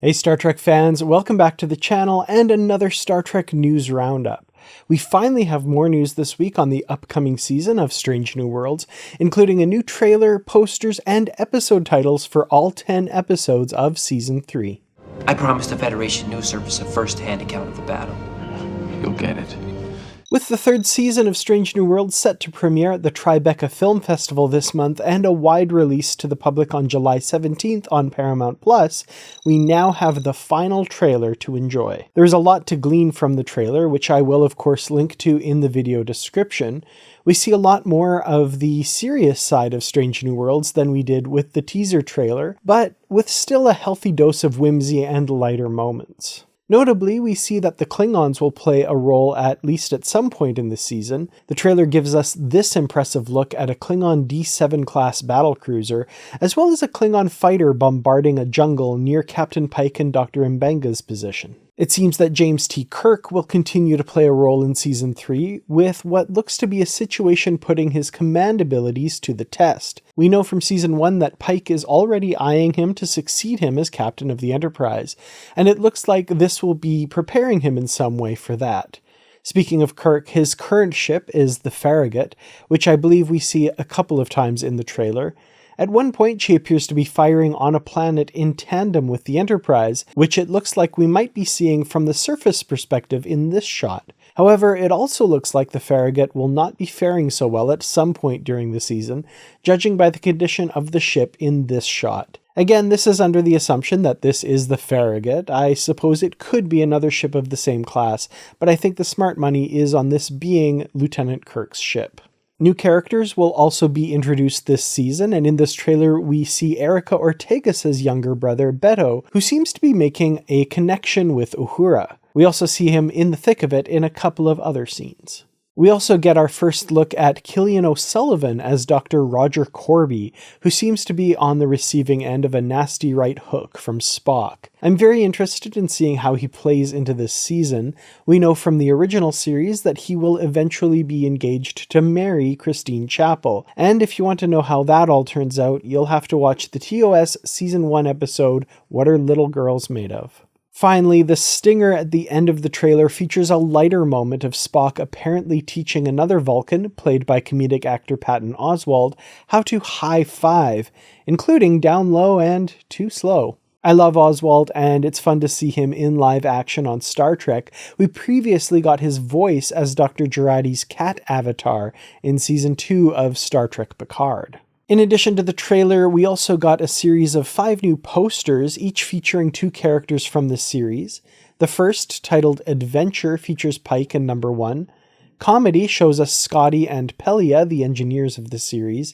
Hey Star Trek fans, welcome back to the channel and another Star Trek news roundup. We finally have more news this week on the upcoming season of Strange New Worlds, including a new trailer, posters, and episode titles for all 10 episodes of Season 3. I promised the Federation news service a first-hand account of the battle. You'll get it. With the third season of Strange New Worlds set to premiere at the Tribeca Film Festival this month and a wide release to the public on July 17th on Paramount+, we now have the final trailer to enjoy. There is a lot to glean from the trailer, which I will of course link to in the video description. We see a lot more of the serious side of Strange New Worlds than we did with the teaser trailer, but with still a healthy dose of whimsy and lighter moments. Notably, we see that the Klingons will play a role at least at some point in the season. The trailer gives us this impressive look at a Klingon D7 class battlecruiser, as well as a Klingon fighter bombarding a jungle near Captain Pike and Dr. Mbenga's position. It seems that James T. Kirk will continue to play a role in Season 3, with what looks to be a situation putting his command abilities to the test. We know from Season 1 that Pike is already eyeing him to succeed him as captain of the Enterprise, and it looks like this will be preparing him in some way for that. Speaking of Kirk, his current ship is the Farragut, which I believe we see a couple of times in the trailer. At one point, she appears to be firing on a planet in tandem with the Enterprise, which it looks like we might be seeing from the surface perspective in this shot. However, it also looks like the Farragut will not be faring so well at some point during the season, judging by the condition of the ship in this shot. Again, this is under the assumption that this is the Farragut. I suppose it could be another ship of the same class, but I think the smart money is on this being Lieutenant Kirk's ship. New characters will also be introduced this season, and in this trailer we see Erica Ortegas' younger brother, Beto, who seems to be making a connection with Uhura. We also see him in the thick of it in a couple of other scenes. We also get our first look at Killian O'Sullivan as Dr. Roger Corby, who seems to be on the receiving end of a nasty right hook from Spock. I'm very interested in seeing how he plays into this season. We know from the original series that he will eventually be engaged to marry Christine Chapel, and if you want to know how that all turns out, you'll have to watch the TOS Season 1 episode, What Are Little Girls Made Of? Finally, the stinger at the end of the trailer features a lighter moment of Spock apparently teaching another Vulcan, played by comedic actor Patton Oswalt, how to high-five, including down low and too slow. I love Oswalt, and it's fun to see him in live action on Star Trek. We previously got his voice as Dr. Jurati's cat avatar in Season 2 of Star Trek Picard. In addition to the trailer, we also got a series of 5 new posters, each featuring 2 characters from the series. The first, titled Adventure, features Pike and Number 1. Comedy shows us Scotty and Pelia, the engineers of the series.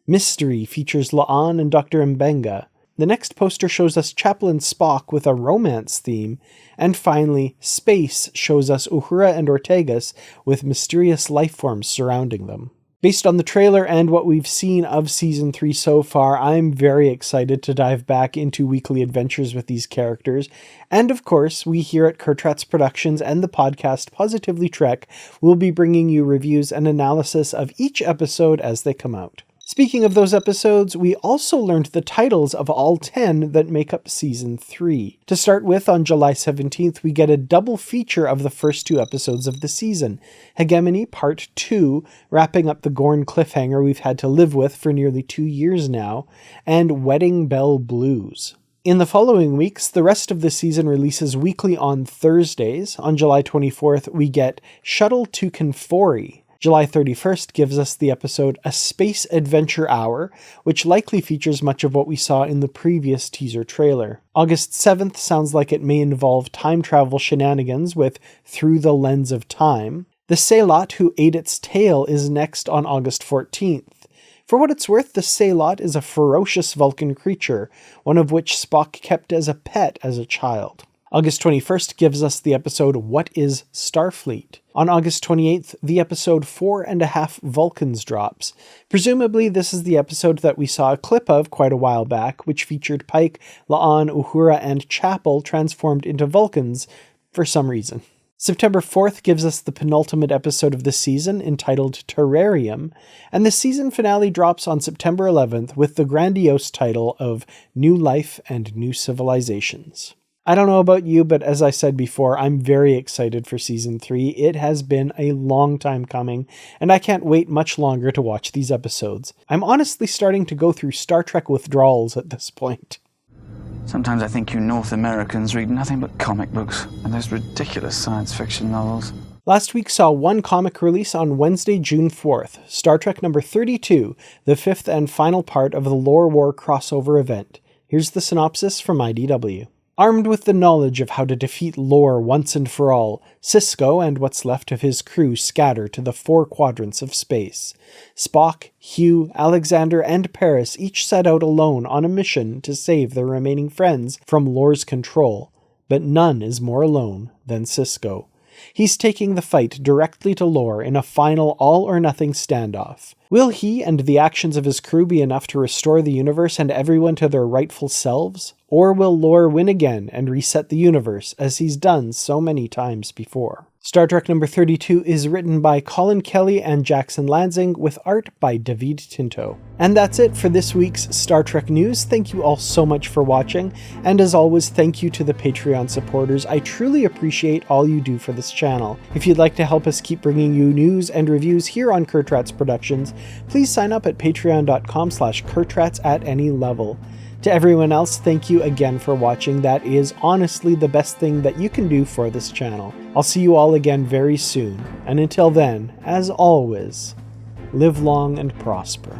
Mystery features La'an and Dr. Mbenga. The next poster shows us Chapel and Spock with a romance theme. And finally, Space shows us Uhura and Ortegas with mysterious lifeforms surrounding them. Based on the trailer and what we've seen of Season 3 so far, I'm very excited to dive back into weekly adventures with these characters. And of course, we here at Kertrats Productions and the podcast Positively Trek will be bringing you reviews and analysis of each episode as they come out. Speaking of those episodes, we also learned the titles of all 10 that make up Season 3. To start with, on July 17th, we get a double feature of the first 2 episodes of the season. Hegemony Part 2, wrapping up the Gorn cliffhanger we've had to live with for nearly 2 years now, and Wedding Bell Blues. In the following weeks, the rest of the season releases weekly on Thursdays. On July 24th, we get Shuttle to Confori. July 31st gives us the episode A Space Adventure Hour, which likely features much of what we saw in the previous teaser trailer. August 7th sounds like it may involve time travel shenanigans with Through the Lens of Time. The Sailot Who Ate Its Tail is next on August 14th. For what it's worth, the Sailot is a ferocious Vulcan creature, one of which Spock kept as a pet as a child. August 21st gives us the episode What is Starfleet? On August 28th, the episode 4.5 Vulcans drops. Presumably this is the episode that we saw a clip of quite a while back, which featured Pike, La'an, Uhura, and Chapel transformed into Vulcans for some reason. September 4th gives us the penultimate episode of the season, entitled Terrarium, and the season finale drops on September 11th with the grandiose title of New Life and New Civilizations. I don't know about you, but as I said before, I'm very excited for Season 3. It has been a long time coming, and I can't wait much longer to watch these episodes. I'm honestly starting to go through Star Trek withdrawals at this point. Sometimes I think you North Americans read nothing but comic books and those ridiculous science fiction novels. Last week saw one comic release on Wednesday, June 4th, Star Trek number 32, the fifth and final part of the Lore War crossover event. Here's the synopsis from IDW. Armed with the knowledge of how to defeat Lore once and for all, Sisko and what's left of his crew scatter to the four quadrants of space. Spock, Hugh, Alexander, and Paris each set out alone on a mission to save their remaining friends from Lore's control, but none is more alone than Sisko. He's taking the fight directly to Lore in a final all-or-nothing standoff. Will he and the actions of his crew be enough to restore the universe and everyone to their rightful selves? Or will Lore win again and reset the universe, as he's done so many times before? Star Trek number 32 is written by Collin Kelly and Jackson Lanzing, with art by Davide Tinto. And that's it for this week's Star Trek news. Thank you all so much for watching, and as always, thank you to the Patreon supporters. I truly appreciate all you do for this channel. If you'd like to help us keep bringing you news and reviews here on Kertrats Productions, please sign up at patreon.com/Kertrats at any level. To everyone else, thank you again for watching. That is honestly the best thing that you can do for this channel. I'll see you all again very soon, and until then, as always, live long and prosper.